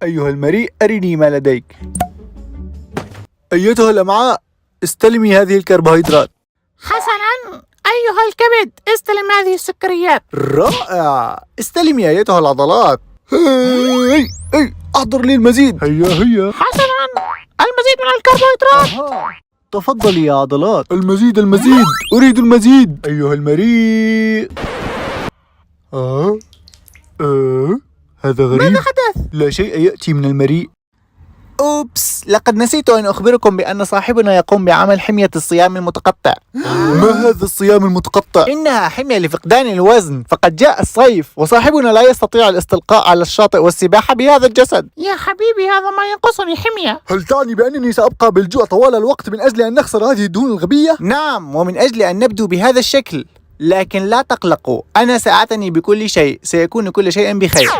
أيها المريء أرني ما لديك. أيتها الأمعاء استلمي هذه الكربوهيدرات. حسناً أيها الكبد استلم هذه السكريات. رائع. استلمي أيتها العضلات. هي أحضر لي المزيد. هيا. حسناً المزيد من الكربوهيدرات. تفضلي يا عضلات. المزيد أريد المزيد. أيها المريء. هذا غريب. ماذا حدث؟ لا شيء يأتي من المريء. أوبس، لقد نسيت أن أخبركم بأن صاحبنا يقوم بعمل حمية الصيام المتقطع. ما هذا الصيام المتقطع؟ إنها حمية لفقدان الوزن، فقد جاء الصيف وصاحبنا لا يستطيع الاستلقاء على الشاطئ والسباحة بهذا الجسد. يا حبيبي هذا ما ينقصني حمية. هل تعني بأنني سأبقى بالجوع طوال الوقت من أجل أن نخسر هذه الدهون الغبية؟ نعم، ومن أجل أن نبدو بهذا الشكل. لكن لا تقلقوا، أنا سأعتني بكل شيء، سيكون كل شيء بخير.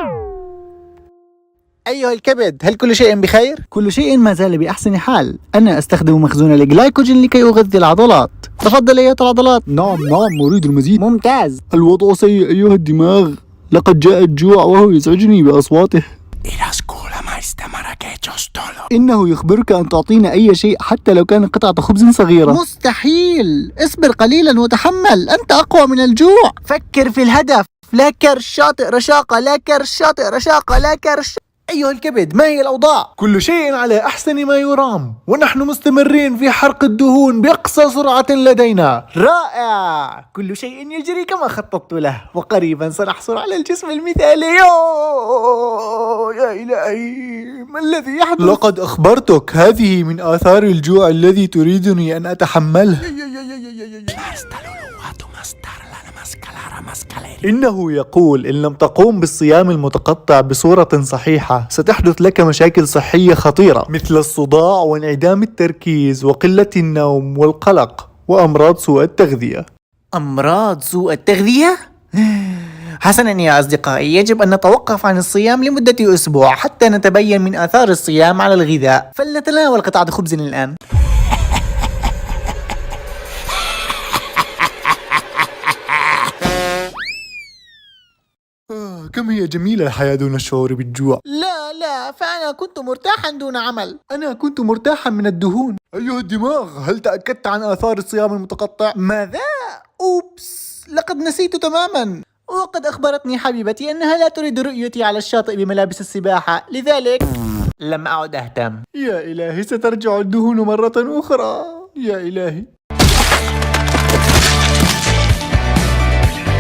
أيها الكبد، هل كل شيء بخير؟ كل شيء ما زال بأحسن حال. أنا أستخدم مخزون الجلايكوجين لكي أغذي العضلات. تفضل أيها العضلات. نعم أريد المزيد. ممتاز. الوضع سيء أيها الدماغ، لقد جاء الجوع وهو يزعجني بأصواته. إنه يخبرك أن تعطينا أي شيء حتى لو كان قطعة خبز صغيرة. مستحيل. اصبر قليلا وتحمل، أنت أقوى من الجوع. فكر في الهدف. لا كرش شاطئ رشاقة، لا كرش شاطئ رشاقة، لا كرش. أيها الكبد، ما هي الأوضاع؟ كل شيء على أحسن ما يرام، ونحن مستمرين في حرق الدهون بأقصى سرعة لدينا. رائع. كل شيء يجري كما خططت له، وقريبا سنحصل على الجسم المثالي. يا إلهي، ما الذي يحدث؟ لقد أخبرتك، هذه من آثار الجوع الذي تريدني أن أتحمله. إنه يقول إن لم تقوم بالصيام المتقطع بصورة صحيحة ستحدث لك مشاكل صحية خطيرة، مثل الصداع وانعدام التركيز وقلة النوم والقلق وأمراض سوء التغذية. أمراض سوء التغذية؟ حسنا يا أصدقائي، يجب أن نتوقف عن الصيام لمدة أسبوع حتى نتبين من آثار الصيام على الغذاء. فلنتناول قطعة خبز الآن. كم هي جميلة الحياة دون الشعور بالجوع. لا، فأنا كنت مرتاحا دون عمل. أنا كنت مرتاحا من الدهون. أيها الدماغ، هل تأكدت عن آثار الصيام المتقطع؟ ماذا؟ أوبس، لقد نسيت تماما. وقد أخبرتني حبيبتي أنها لا تريد رؤيتي على الشاطئ بملابس السباحة، لذلك لم أعد أهتم. يا إلهي، سترجع الدهون مرة أخرى. يا إلهي.